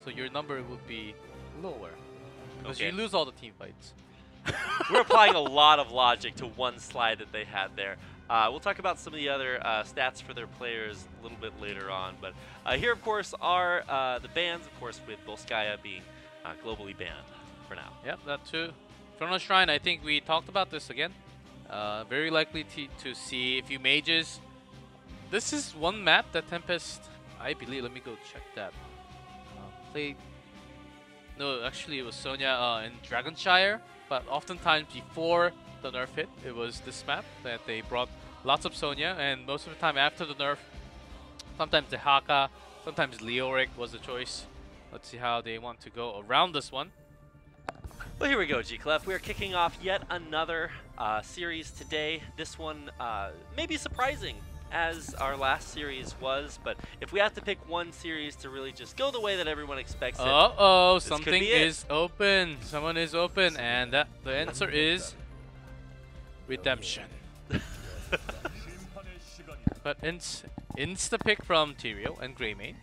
so your number would be lower. Because Okay. you lose all the team fights. We're applying a lot of logic to one slide that they had there. We'll talk about some of the other stats for their players a little bit later on. But here, of course, are the bans, of course, with Volskaya being globally banned for now. Yep, that too. Chrono Shrine, I think we talked about this again. Very likely to see a few mages. This is one map that Tempest, I believe, let me go check that. Played. No, actually, it was Sonya in Dragonshire. But oftentimes before the nerf hit, it was this map that they brought lots of Sonya, and most of the time after the nerf, sometimes the Haka, sometimes Leoric was the choice. Let's see how they want to go around this one. Well, here we go, G-Clef. We are kicking off yet another series today. This one may be surprising, as our last series was, but if we have to pick one series to really just go the way that everyone expects it, Uh-oh, something is open. Someone is open, and the answer is Redemption. But insta-pick from Tyrael and Greymane.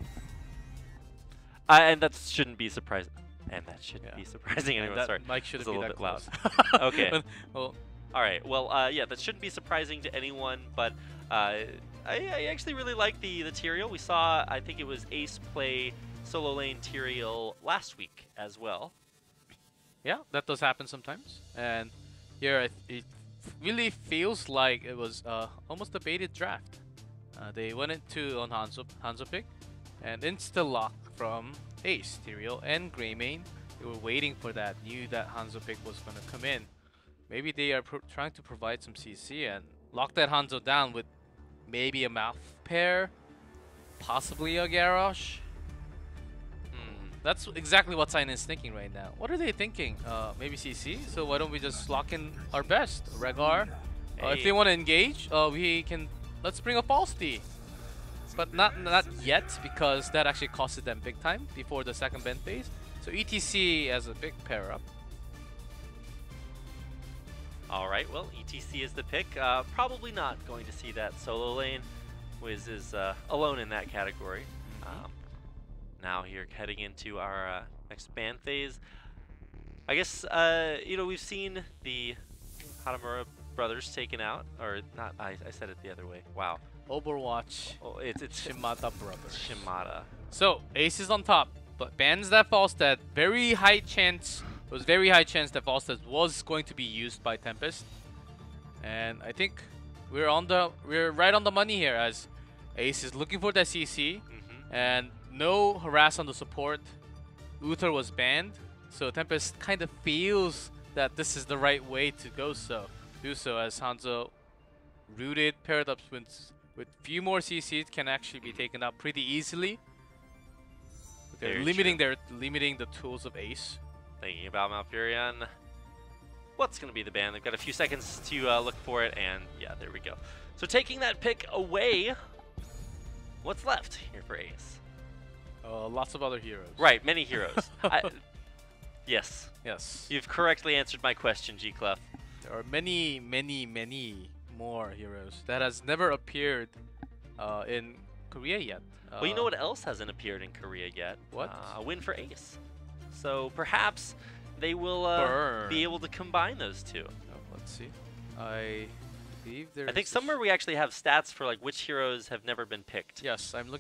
and that shouldn't be surprising. And that shouldn't be surprising anyway. That Sorry, mic shouldn't it's a be little that bit close. loud. Okay. Well, all right. Well, yeah, that shouldn't be surprising to anyone, but I actually really like the Tyrael. We saw, I think it was Ace play solo lane Tyrael last week as well. yeah, that does happen sometimes. And here it really feels like it was almost a baited draft. They went into on Hanzo pick and insta-lock from Ace, Tyrael, and Greymane. They were waiting for that, knew that Hanzo pick was going to come in. Maybe they are trying to provide some CC and lock that Hanzo down with maybe a mouth pair, possibly a Garrosh. That's exactly what Sign is thinking right now. What are they thinking? Maybe CC? So why don't we just lock in our best? Regar? If they want to engage, let's bring a False D. But not yet, because that actually costed them big time before the second bend phase. So ETC as a big pair up. All right, well, ETC is the pick. Probably not going to see that solo lane. Wiz is alone in that category. Now here, heading into our next ban phase. I guess, you know, we've seen the Hanamura brothers taken out. Or not, I said it the other way. Wow. Overwatch. Oh, it's Shimada brothers. Shimada. So, Ace is on top, but bans that Falstad. Very high chance. It was very high chance that Falstad was going to be used by Tempest. And I think we're right on the money here, as Ace is looking for that CC. And no harass on the support. Uther was banned, so Tempest kind of feels that this is the right way to do so, as Hanzo rooted paired up with few more CCs can actually be taken out pretty easily. They're limiting the tools of Ace. Thinking about Malfurion. What's going to be the ban? They've got a few seconds to look for it, and yeah, there we go. So taking that pick away, what's left here for Ace? Lots of other heroes. Right, many heroes. Yes. Yes. You've correctly answered my question, G-Clef. There are many, many, many more heroes that has never appeared in Korea yet. Well, you know what else hasn't appeared in Korea yet? What? A win for Ace. So perhaps they will be able to combine those two. Oh, let's see. I believe there's... I think somewhere we actually have stats for like which heroes have never been picked. Yes, I'm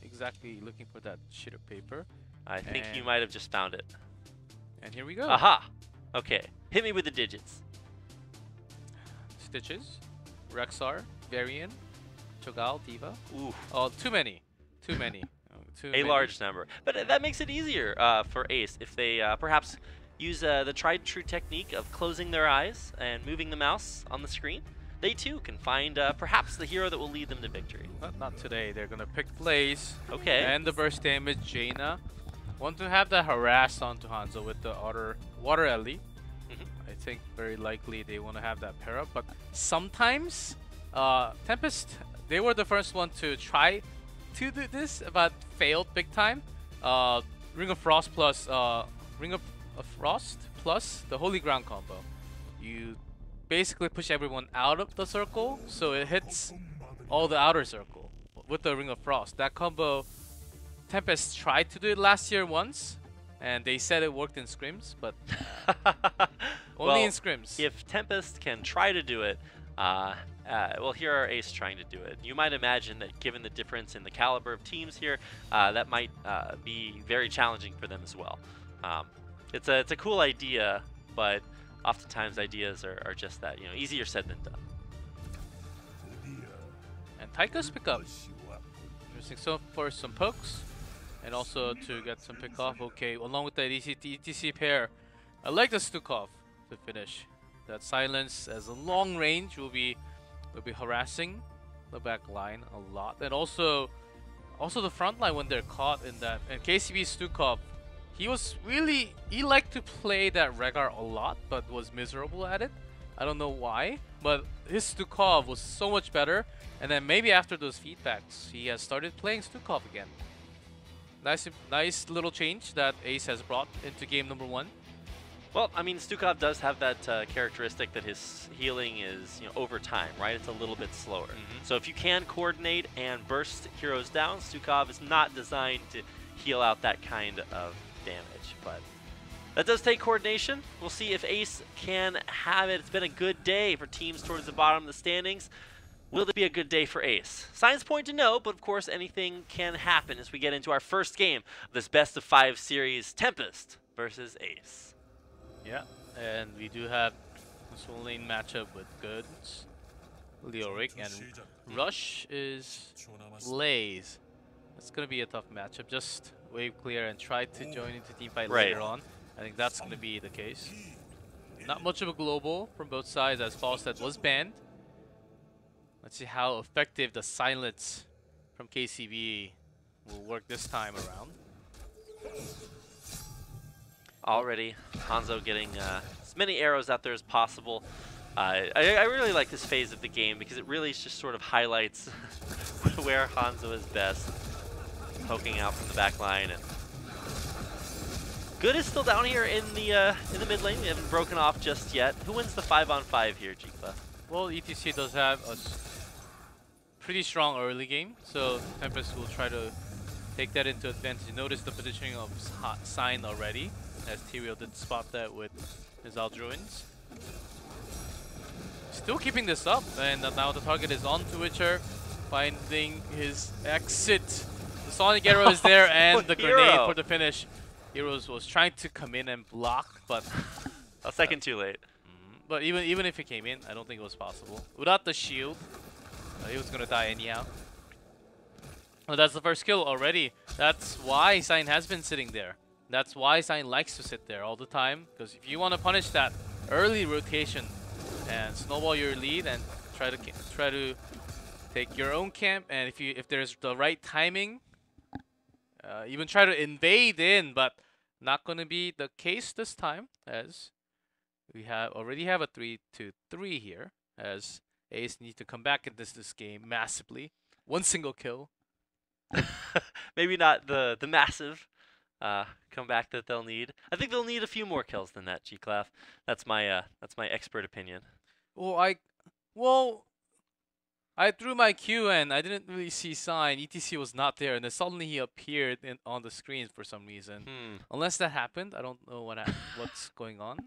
exactly looking for that sheet of paper. I think you might have just found it. And here we go. Aha! Okay, hit me with the digits. Stitches, Rexar, Varian, Cho'Gall, Diva. Ooh. Oh, too many. Too many. A large number. But that makes it easier for Ace if they perhaps use the tried and true technique of closing their eyes and moving the mouse on the screen. They too can find perhaps the hero that will lead them to victory. Not today. They're going to pick Blaze. Okay. And the burst damage, Jaina. Want to have that harass onto Hanzo with the Water Ellie. I think very likely they want to have that pair up. But sometimes, Tempest, they were the first one to try to do this, but failed big time. Ring of Frost plus Ring of Frost plus the Holy Ground combo. You basically push everyone out of the circle, so it hits all the outer circle with the Ring of Frost. That combo Tempest tried to do it last year once, and they said it worked in scrims, but only in scrims. If Tempest can try to do it, well, here are Ace trying to do it. You might imagine that given the difference in the caliber of teams here, that might be very challenging for them as well. It's a cool idea, but oftentimes ideas are just that, easier said than done. And Taika's pickup. Interesting. So for some pokes, and also to get some pick off. Okay, along with the ETC pair, I like the Stukov to finish. That silence as a long range will be harassing the back line a lot, and also the front line when they're caught in that. And KCB Stukov, he liked to play that Rehgar a lot, but was miserable at it. I don't know why, but his Stukov was so much better. And then maybe after those feedbacks, he has started playing Stukov again. Nice little change that Ace has brought into game number 1. Well, I mean, Stukov does have that characteristic that his healing is, over time, right? It's a little bit slower. So if you can coordinate and burst heroes down, Stukov is not designed to heal out that kind of damage. But that does take coordination. We'll see if Ace can have it. It's been a good day for teams towards the bottom of the standings. Will it be a good day for Ace? Signs point to no, but of course anything can happen as we get into our first game of this best of 5 series, Tempest versus Ace. Yeah, and we do have this whole lane matchup with Goods, Leoric, and Rush is Blaze. It's going to be a tough matchup. Just wave clear and try to join into teamfight later on. I think that's going to be the case. Not much of a global from both sides as Falstad was banned. Let's see how effective the silence from KCB will work this time around. Already, Hanzo getting as many arrows out there as possible. I really like this phase of the game because it really just sort of highlights where Hanzo is best. Poking out from the back line, and Good is still down here in the mid lane. We haven't broken off just yet. Who wins the 5-on-5 here, G-Clef? Well, ETC does have a pretty strong early game, so Tempest will try to take that into advantage. Notice the positioning of Sign already, as Tyrael did spot that with his Aldruins. Still keeping this up, and now the target is on to Witcher, finding his exit. The Sonic Arrow is there, and the grenade for the finish. Heroes was trying to come in and block, but a second too late. But even if he came in, I don't think it was possible. Without the shield, he was gonna die anyhow. Oh, that's the first kill already. That's why Sign has been sitting there. That's why Sign likes to sit there all the time, because if you want to punish that early rotation and snowball your lead and try to take your own camp, and if there's the right timing, even try to invade in, but not gonna be the case this time, as we already have a 3-2-3 here, as Ace need to come back in this game massively. One single kill. Maybe not the massive comeback that they'll need. I think they'll need a few more kills than that, G-Clef. That's my expert opinion. Well, I threw my Q and I didn't really see Sign. ETC was not there, and then suddenly he appeared on the screen for some reason. Unless that happened, I don't know what's going on.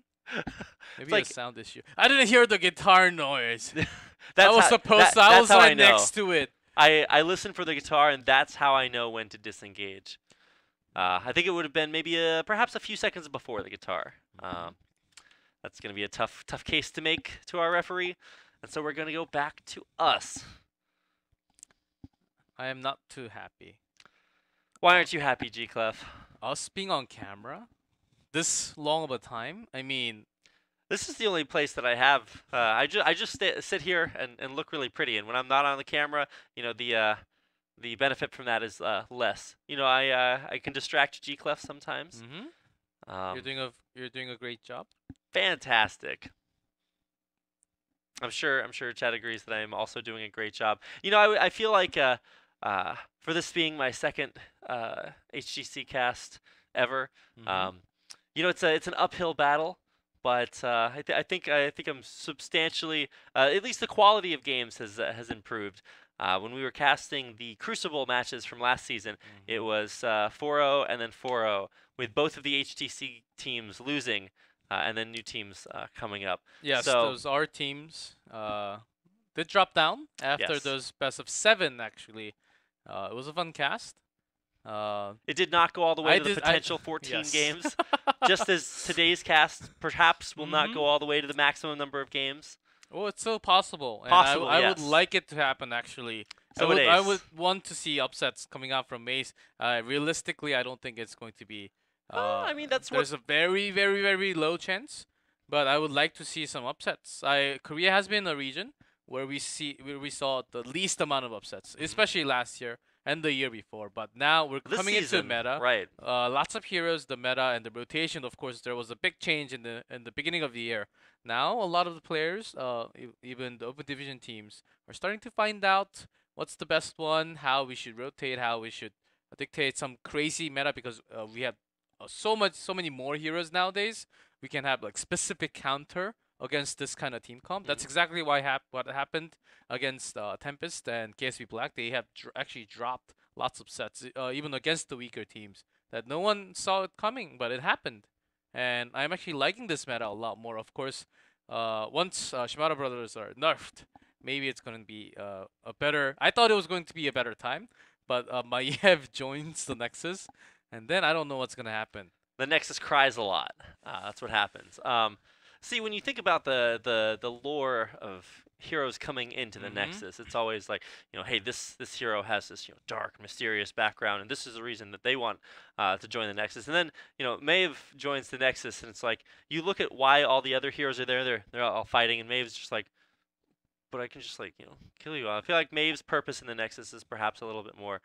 Maybe like a sound issue. I didn't hear the guitar noise. I was right next to it. I listened for the guitar, and that's how I know when to disengage. I think it would have been maybe perhaps a few seconds before the guitar. That's going to be a tough case to make to our referee. And so we're going to go back to us. I am not too happy. Why aren't you happy, G-Clef? Us being on camera this long of a time? I mean, this is the only place that I have. I just sit here and look really pretty. And when I'm not on the camera, the benefit from that is less. I can distract G-Clef sometimes. You're doing a great job. Fantastic. I'm sure Chad agrees that I am also doing a great job. I feel like for this being my second HGC cast ever, it's an uphill battle, but I think I'm substantially, at least the quality of games has improved. When we were casting the Crucible matches from last season, it was 4-0 and then 4-0, with both of the HGC teams losing, and then new teams coming up. Yes, so, those are teams did drop down after Yes. those best of 7. Actually, it was a fun cast. It did not go all the way I to the did- potential 14 yes. games, just as today's cast perhaps will not Mhm. go all the way to the maximum number of games. Oh, it's still possible. And Possible, I would yes. like it to happen, actually. So would I Ace. would want to see upsets coming out from Ace. Realistically, I don't think it's going to be. I mean, that's what There's a very, very, very low chance, but I would like to see some upsets. Korea has been a region where we saw the least amount of upsets, especially last year and the year before. But now we're this coming season, into meta. right? Lots of heroes, the meta and the rotation. Of course, there was a big change in the beginning of the year. Now a lot of the players, even the open division teams, are starting to find out what's the best one, how we should rotate, how we should dictate some crazy meta, because we have so many more heroes nowadays. We can have like specific counter against this kind of team comp. That's exactly what happened against Tempest and KSV Black. They have actually dropped lots of sets, even against the weaker teams, that no one saw it coming, but it happened. And I'm actually liking this meta a lot more. Of course, once Shimada Brothers are nerfed, maybe it's going to be a better. I thought it was going to be a better time, but Maiev joins the Nexus, and then I don't know what's going to happen. The Nexus cries a lot. That's what happens. See, when you think about the lore of heroes coming into the Nexus, it's always like, hey, this hero has this dark, mysterious background, and this is the reason that they want to join the Nexus. And then Maeve joins the Nexus, and it's like you look at why all the other heroes are there. They're all fighting, and Maeve's just like, but I can just kill you all. I feel like Maeve's purpose in the Nexus is perhaps a little bit more.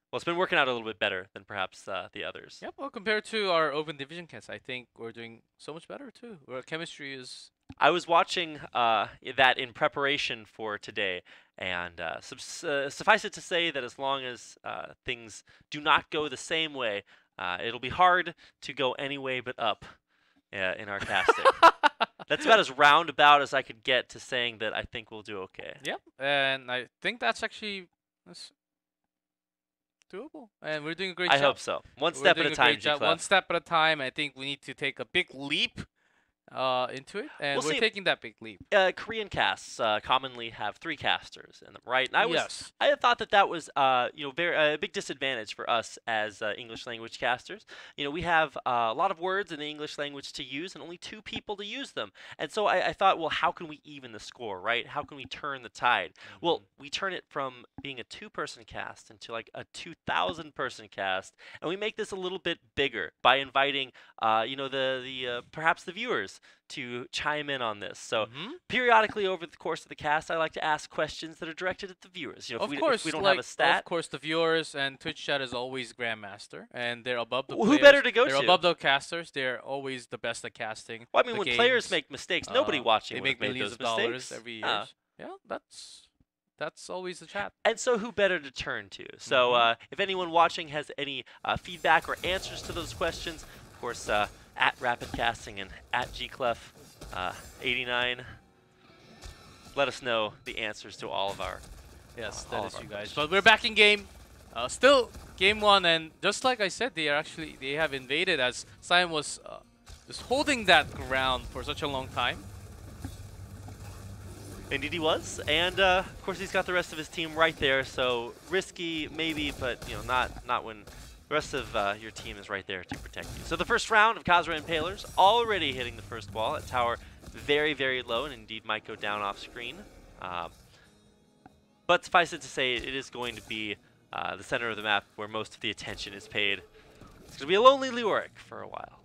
Well, it's been working out a little bit better than perhaps the others. Yep. Well, compared to our open division cast, I think we're doing so much better too. Our chemistry is. I was watching that in preparation for today, and suffice it to say that as long as things do not go the same way, it'll be hard to go any way but up in our casting. That's about as roundabout as I could get to saying that I think we'll do okay. Yep. And I think that's actually doable. And we're doing a great job. I hope so. One step at a time, G-Clef. One step at a time. I think we need to take a big leap into it, and we're taking that big leap. Korean casts commonly have 3 casters in them, right? And I had thought that was a big disadvantage for us as English language casters. We have a lot of words in the English language to use and only 2 people to use them. And so I thought, well, how can we even the score, right? How can we turn the tide? Well, we turn it from being a 2-person cast into like a 2,000-person cast, and we make this a little bit bigger by inviting perhaps the viewers to chime in on this. So periodically over the course of the cast, I like to ask questions that are directed at the viewers. If we don't have a stat. Of course, the viewers and Twitch chat is always Grandmaster, and they're above the Who players. better to go to? They're above the casters. They're always the best at casting. Well, I mean, when players make mistakes, nobody watching they would make have made millions those of mistakes. dollars every year. Yeah, that's always the chat. And so who better to turn to? So if anyone watching has any feedback or answers to those questions, of course, at Rapid Casting and at G-Clef 89, let us know the answers to all of our Yes, that is you guys. But we're back in game. Still game 1, and just like I said, they have invaded, as Simon was just holding that ground for such a long time. Indeed he was, and of course he's got the rest of his team right there, so risky maybe, but not when the rest of your team is right there to protect you. So the first round of Khazra Impalers already hitting the first wall at tower very, very low, and indeed might go down off screen. But suffice it to say, it is going to be the center of the map where most of the attention is paid. It's going to be a lonely Leoric for a while.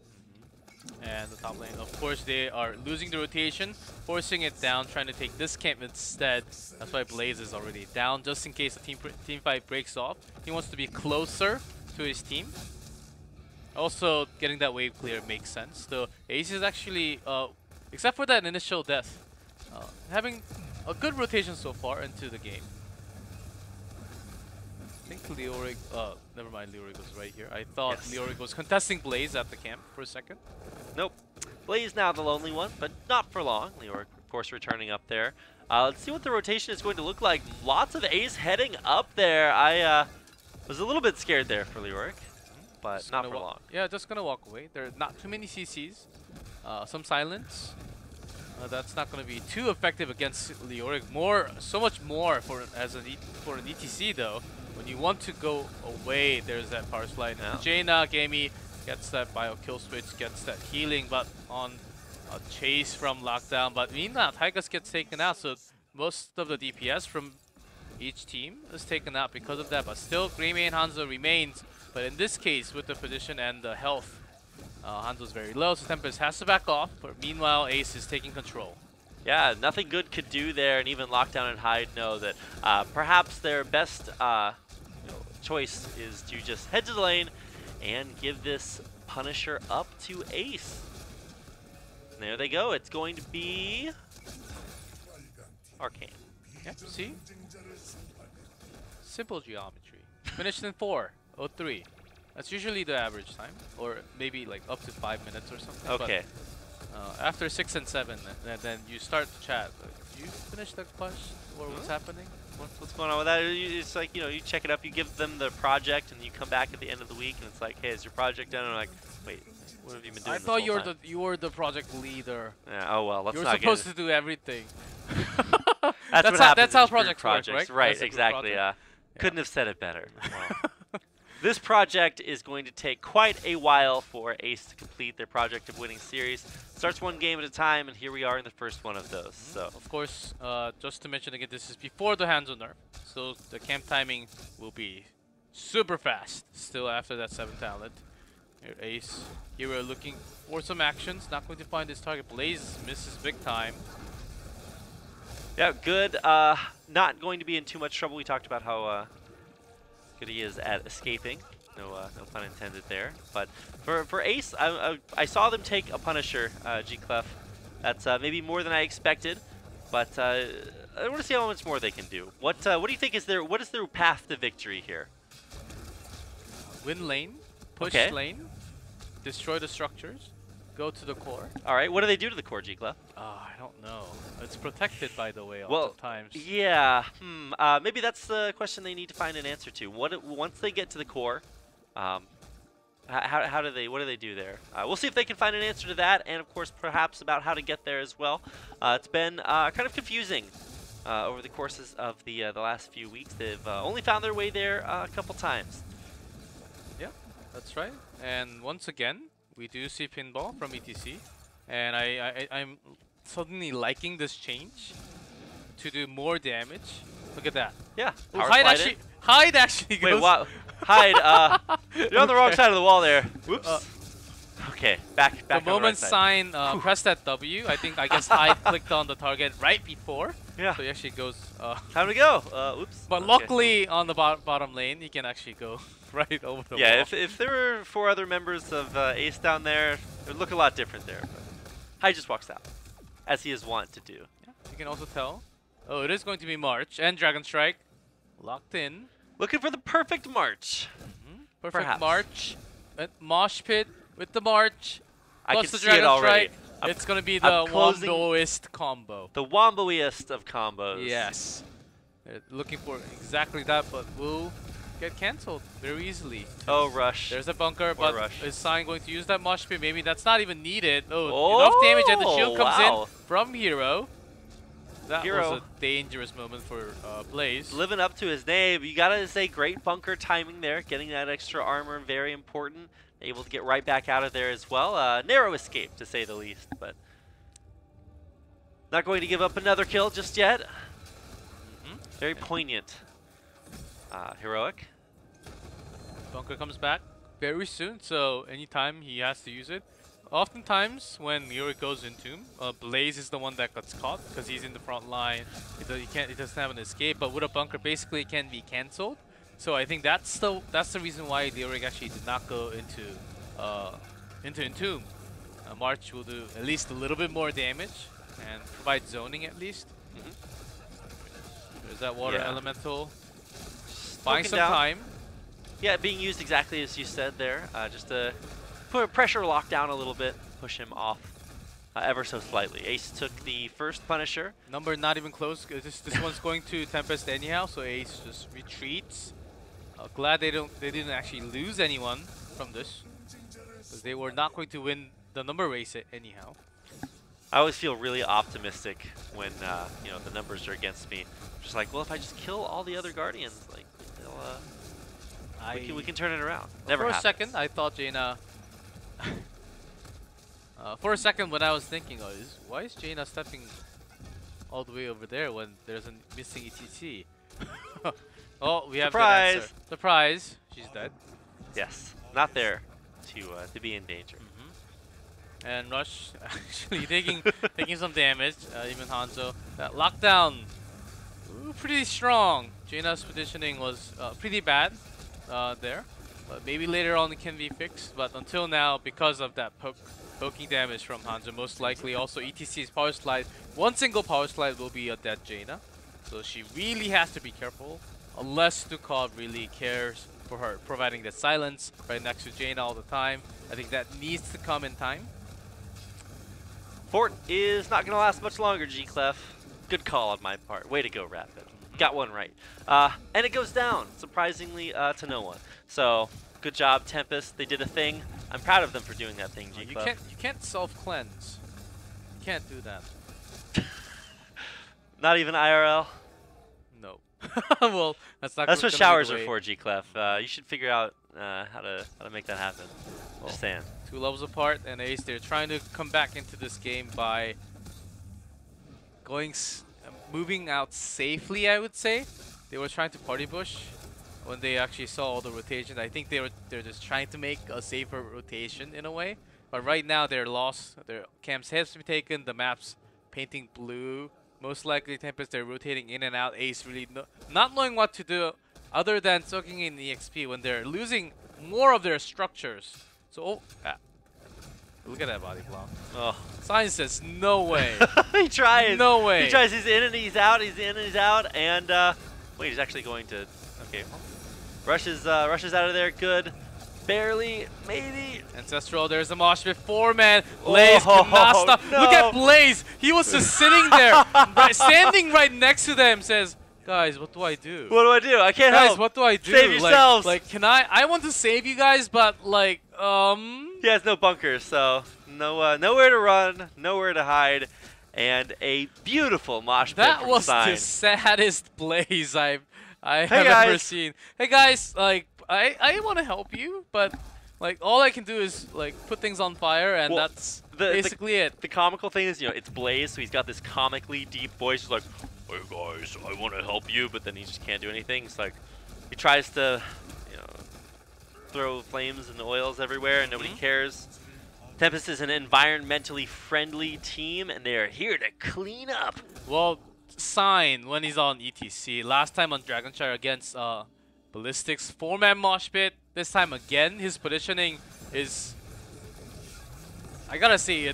And the top lane, of course, they are losing the rotation, forcing it down, trying to take this camp instead. That's why Blaze is already down, just in case the team fight breaks off. He wants to be closer to his team. Also, getting that wave clear makes sense. The Ace is actually, except for that initial death, having a good rotation so far into the game. I think Leoric, never mind, Leoric was right here. I thought Leoric was contesting Blaze at the camp for a second. Nope. Blaze now the lonely one, but not for long. Leoric, of course, returning up there. Let's see what the rotation is going to look like. Lots of Ace heading up there. I was a little bit scared there for Leoric, but Just not for long. Yeah, just gonna walk away. There are not too many CCs. Some silence. That's not going to be too effective against Leoric. So much more for an ETC though. When you want to go away, there's that power slide. Yeah. Jaina, Gamey gets that bio kill switch, gets that healing, but on a chase from lockdown. But meanwhile, Tygus gets taken out, so most of the DPS from each team is taken out because of that. But still, Greymane Hanzo remains. But in this case, with the position and the health, Hanzo's very low, so Tempest has to back off, but meanwhile Ace is taking control. Yeah, nothing good could do there, and even Lockdown and Hyde know that perhaps their best choice is to just head to the lane and give this Punisher up to Ace. And there they go, it's going to be Arcane. Yep, see? Simple geometry. Finished in 4:03. That's usually the average time, or maybe like up to 5 minutes or something. Okay. But, after 6 and 7, then you start to chat. Like, did you finish the push, or what's happening? What's going on with that? It's like, you know, you check it up, you give them the project, and you come back at the end of the week, and it's like, hey, is your project done? And I'm like, wait, what have you been doing? I thought you were the project leader. Yeah, oh well, let's you were not supposed to do everything. That's how how projects work, right? Right, exactly. Couldn't have said it better. Well, this project is going to take quite a while for Ace to complete their project of winning series. Starts one game at a time, and here we are in the first one of those. So, of course, just to mention again, this is before the Hanzo nerf, so the camp timing will be super fast. Still after that 7th talent. Here, Ace, Hero looking for some actions, not going to find his target. Blaze misses big time. Yeah, good. Not going to be in too much trouble. We talked about how good he is at escaping. No pun intended there. But for Ace, I saw them take a Punisher, G-Clef. That's maybe more than I expected. But I want to see how much more they can do. What do you think is what is their path to victory here? Win lane, push lane, destroy the structures, go to the core. All right, what do they do to the core, G-Clef? I don't know. It's protected, by the way, well, oftentimes. Yeah. Maybe that's the question they need to find an answer to. Once they get to the core, what do they do there? We'll see if they can find an answer to that, and of course, perhaps about how to get there as well. It's been kind of confusing over the courses of the last few weeks. They've only found their way there a couple times. Yeah, that's right. And once again, we do see pinball from ETC, and I'm suddenly liking this change to do more damage. Look at that. Yeah. Ooh, Hyde actually goes. Wait, what? Hyde, you're on the wrong side of the wall there. Whoops. Okay, back. The moment sign press that W. I guess Hyde clicked on the target right before. Yeah. So he actually goes. Time to go. Oops. But luckily on the bottom lane, he can actually go right over the wall. Yeah, if there were 4 other members of Ace down there, it would look a lot different there. But Hyde just walks out, as he is wont to do. Yeah, you can also tell. Oh, it is going to be March and Dragon Strike, locked in. Looking for the perfect March. Perfect Perhaps. March. Mosh pit with the March. Plus the see Dragon it already. Strike. It's going to be the womboist combo. The womboiest of combos. Yes. They're looking for exactly that, but will get cancelled very easily. Oh, Rush. There's a bunker, Poor but Rush. is Sign going to use that mosh pit? Maybe that's not even needed. Oh, enough damage, and the shield comes in from Hero. That was a dangerous moment for Blaze. Living up to his name. You gotta say great bunker timing there. Getting that extra armor, very important. Able to get right back out of there as well. Narrow escape, to say the least, but not going to give up another kill just yet. Very poignant. Heroic. Bunker comes back very soon, so anytime he has to use it. Oftentimes, when Heroic goes into him, Blaze is the one that gets caught because he's in the front line. He doesn't have an escape, but with a bunker, basically it can be cancelled. So I think that's the reason why Heroic actually did not go into Entomb. March will do at least a little bit more damage and provide zoning at least. There's that water elemental. Buying some time. Yeah, being used exactly as you said there. Just to put pressure lock down a little bit, push him off. ever so slightly. Ace took the first Punisher. Number not even close. This one's going to Tempest anyhow, so Ace just retreats. Glad they didn't actually lose anyone from this, because they were not going to win the number race anyhow. I always feel really optimistic when you know, the numbers are against me. Just like, well, if I just kill all the other Guardians, like we can turn it around. Never happens. For a second, I thought Jaina. For a second, when I was thinking, why is Jaina stepping all the way over there when there's a missing ETC? Oh, we have the answer. Surprise! She's dead. Yes, not there to be in danger. And Rush actually taking some damage. Even Hanzo. That lockdown, pretty strong. Jaina's positioning was pretty bad there, but maybe later on it can be fixed. But until now, because of that poking damage from Hanzo, most likely also ETC's power slide. One single power slide will be a dead Jaina, so she really has to be careful. Unless Stukov really cares for her, providing the silence right next to Jaina all the time. I think that needs to come in time. Fort is not going to last much longer, G-Clef. Good call on my part. Way to go, Rapid. Got one right. And it goes down, surprisingly, to no one. So, good job, Tempest. They did a thing. I'm proud of them for doing that thing, G-Clef. You can't self-cleanse. You can't do that. Not even IRL? No. Well, that's not. That's what showers are for, G-Clef. You should figure out how to make that happen. Well, just saying. 2 levels apart, and Ace, they're trying to come back into this game by moving out safely, I would say. They were trying to party push when they actually saw all the rotations. I think they're just trying to make a safer rotation in a way. But right now they're lost. Their camps has to be taken. The map's painting blue. Most likely Tempest, they're rotating in and out. Ace really not knowing what to do other than soaking in the XP when they're losing more of their structures. So, look at that body block. Oh. Science says, no way. He tries. No way. He tries. He's in and he's out. He's in and he's out. And, wait, he's actually going to... Okay. Rush is out of there. Good. Barely. Maybe. Ancestral, there's a mosh pit. 4-man. Blaze cannot stop. No. Look at Blaze. He was just sitting there, standing right next to them, says, guys, what do I do? What do I do? I can't help. Guys, what do I do? Save yourselves. Like, can I want to save you guys, but like, He has no bunkers, so nowhere to run, nowhere to hide, and a beautiful mosh pit That from was Sign. the saddest Blaze I have ever seen. Hey guys, like, I want to help you, but like, all I can do is like put things on fire, and that's basically it. The comical thing is, you know, it's Blaze, so he's got this comically deep voice. He's like, hey guys, I want to help you, but then he just can't do anything. It's like, he tries to, you know, throw flames and oils everywhere, and nobody cares. Tempest is an environmentally friendly team, and they are here to clean up. Well, Sign when he's on ETC. Last time on Dragonshire against Ballistics, 4-man mosh pit. This time again, his positioning is, I gotta say,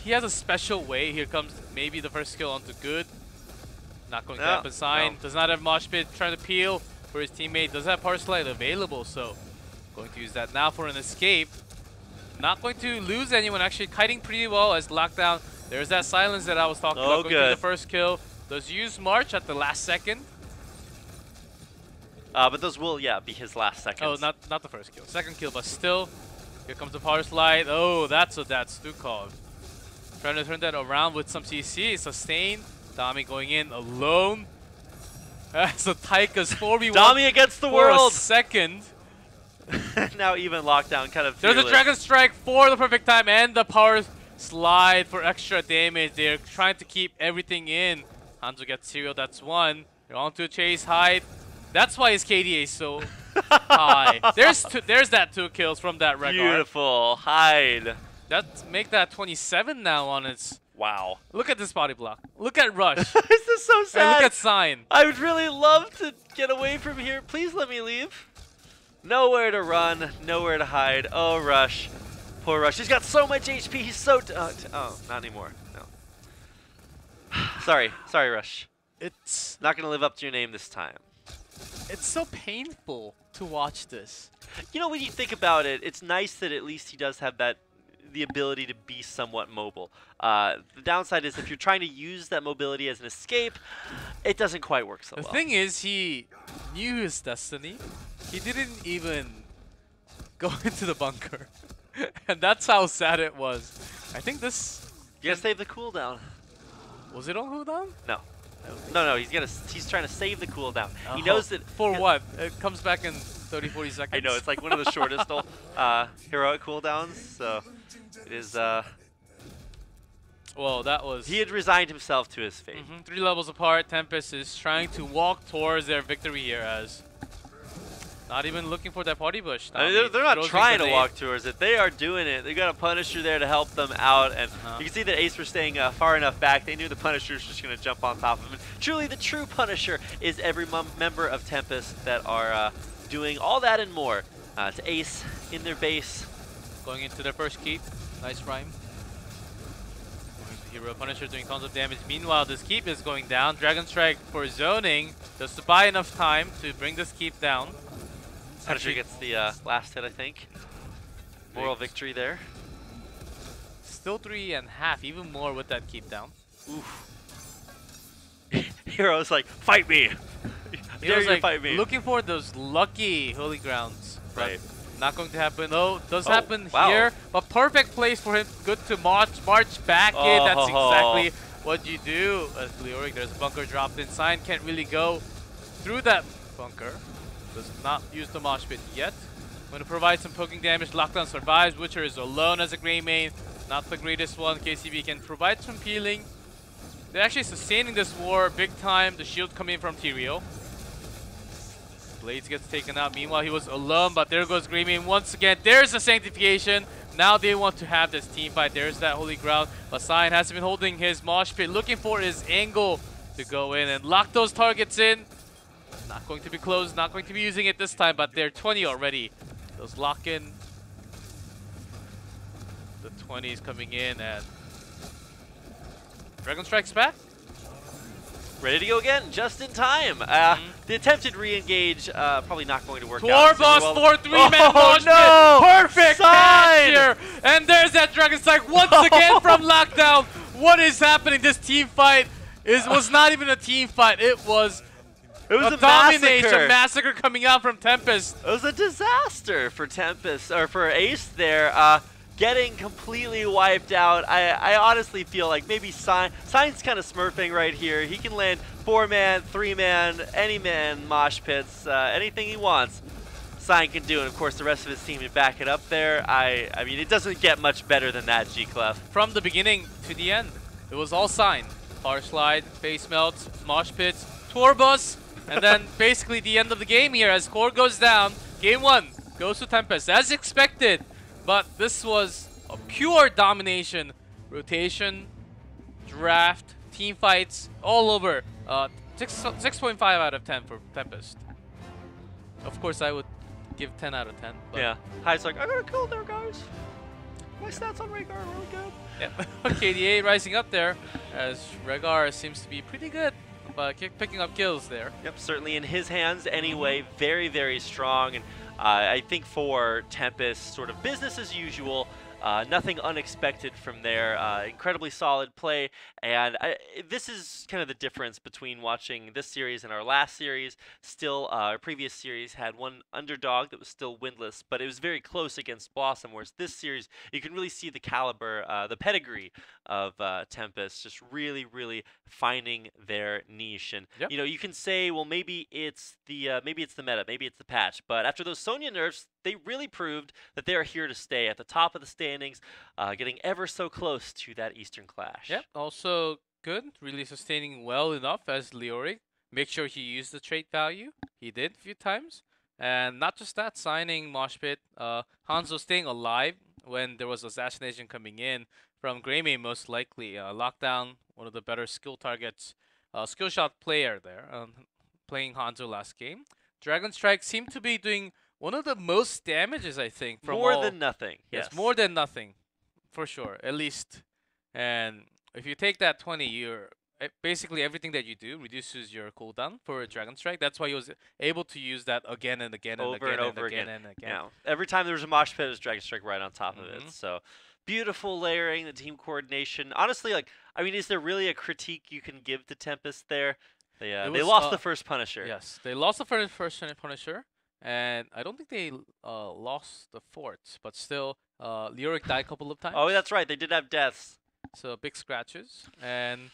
he has a special way. Here comes maybe the first kill onto Good. Not going to happen. Sign does not have mosh pit, trying to peel for his teammate. Does have power slide available, so going to use that now for an escape. Not going to lose anyone, actually kiting pretty well as lockdown. There's that silence that I was talking about. Going to the first kill. Does use March at the last second. But those will, be his last seconds. Oh, not the first kill. Second kill, but still. Here comes the power slide. Oh, that's Stukov. Trying to turn that around with some CC. Sustain. Dami going in alone. So Taika's 4v1. Dami against the world. For a second. Now even lockdown kind of fearless. There's a Dragon Strike for the perfect time and the power slide for extra damage. They're trying to keep everything in. Hanzo gets serial. That's one. They're on to chase hide. That's why his KDA is so high. There's that 2 kills from that record. Beautiful. Hide. Make that 27 now on its... Wow. Look at this body block. Look at Rush. This is so sad. And look at Sign. I would really love to get away from here. Please let me leave. Nowhere to run. Nowhere to hide. Oh, Rush. Poor Rush. He's got so much HP. He's so... oh, not anymore. No. Sorry, Rush. It's... not going to live up to your name this time. It's so painful to watch this. You know, when you think about it, it's nice that at least he does have that the ability to be somewhat mobile. The downside is if you're trying to use that mobility as an escape, it doesn't quite work so well. The thing is, he knew his destiny. He didn't even go into the bunker. And that's how sad it was. I think this... You gotta save the cooldown. Was it on cooldown? No. No, he's trying to save the cooldown. He Oh, knows that... For what? It comes back in 30, 40 seconds? I know, it's like one of the shortest heroic cooldowns, so it is... Well, that was... He had resigned himself to his fate. 3 levels apart, Tempest is trying to walk towards their victory here as... Not even looking for that party bush. I mean, they're not trying to walk towards it. They are doing it. They got a Punisher there to help them out, and you can see that Ace were staying far enough back. They knew the Punisher was just going to jump on top of him. And truly, the true Punisher is every member of Tempest that are doing all that and more to Ace in their base. Going into their first keep. Nice rhyme. Hero Punisher doing tons of damage. Meanwhile, this keep is going down. Dragon Strike for zoning, just to buy enough time to bring this keep down. Punisher gets the last hit, I think. Moral victory there. Still 3.5, even more with that keep down. Oof. Hero's like, fight me! Dare you fight me? Looking for those lucky holy grounds. Right. Not going to happen. Oh, does happen wow. here. But perfect place for him. Good to march back in. That's exactly what you do. As Leoric, there's a bunker dropped in. Sign can't really go through that bunker. Does not use the mosh pit yet. Going to provide some poking damage. Lockdown survives. Witcher is alone as a Grey main. Not the greatest one. KCB can provide some healing. They're actually sustaining this war big time. The shield coming in from Tyrael. Blades gets taken out. Meanwhile, he was alone, but there goes Grey main once again. There's the Sanctification. Now they want to have this team fight. There's that holy ground. But Sion hasn't been holding his mosh pit, looking for his angle to go in and lock those targets in. Not going to be close, not going to be using it this time, but they're 20 already. Those lock in. The 20s coming in, and Dragon Strike's back. Ready to go again, just in time. The attempted re-engage, probably not going to work out. Boss 4-3-man launch no! Perfect catch here! And there's that Dragon Strike once again from Lockdown. What is happening? This team fight was not even a team fight. It was a domination massacre coming out from Tempest. It was a disaster for Tempest, or for Ace there. Getting completely wiped out. I honestly feel like maybe Sign's kind of smurfing right here. He can land 4-man, 3-man, any man mosh pits, anything he wants. Sign can do, and of course the rest of his team to back it up there. I mean, it doesn't get much better than that, G-Clef. From the beginning to the end, it was all Sign. Power slide, face melts, mosh pits, tour bus, and then basically the end of the game here as core goes down. Game 1 goes to Tempest as expected. But this was a pure domination, rotation, draft, team fights, all over. 6.5 out of 10 for Tempest. Of course, I would give 10 out of 10. But yeah, High's like, I got a kill there, guys. My stats on Rhaegar are really good. Yeah, KDA rising up there as Rhaegar seems to be pretty good. Picking up kills there. Yep, certainly in his hands anyway. Very, very strong. And I think for Tempest, sort of business as usual. Nothing unexpected from there. Incredibly solid play. And this is kind of the difference between watching this series and our last series. Still, our previous series had one underdog that was still winless, but it was very close against Blossom, whereas this series, you can really see the caliber, the pedigree of Tempest, just really, really finding their niche. And, you know, you can say, well, maybe it's the meta, maybe it's the patch, but after those Sonya nerfs, they really proved that they are here to stay at the top of the standings, getting ever so close to that Eastern Clash. Yep, also good, really sustaining well enough as Leoric. Make sure he used the trait value. He did a few times. And not just that, signing Mosh Pit. Hanzo staying alive when there was assassination coming in from Greymane most likely. Lockdown, one of the better skill targets. Skill shot player there, playing Hanzo last game. Dragon Strike seemed to be doing one of the most damages, I think. From more than nothing. Yes, more than nothing, for sure, at least. And if you take that 20, you're basically everything that you do reduces your cooldown for a Dragon Strike. That's why he was able to use that again and again and over again and over again again. and again. Yeah. Every time there was a mosh pit, it was Dragon Strike right on top of it. So beautiful layering, the team coordination. Honestly, like, I mean, is there really a critique you can give to Tempest there? They lost the first Punisher. Yes, they lost the first Punisher, and I don't think they lost the fourth, but still, Lyric died a couple of times. Oh, that's right. They did have deaths. So big scratches, and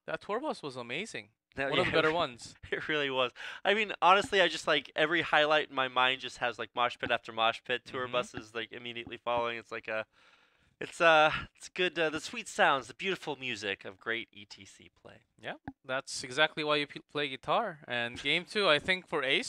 that tour bus was amazing. One of the better ones. It really was. I mean, honestly, I just like every highlight in my mind just has like mosh pit after mosh pit, tour buses like immediately following. It's like it's good. The sweet sounds, the beautiful music of great ETC play. Yeah, that's exactly why you play guitar. And game 2, I think for Ace.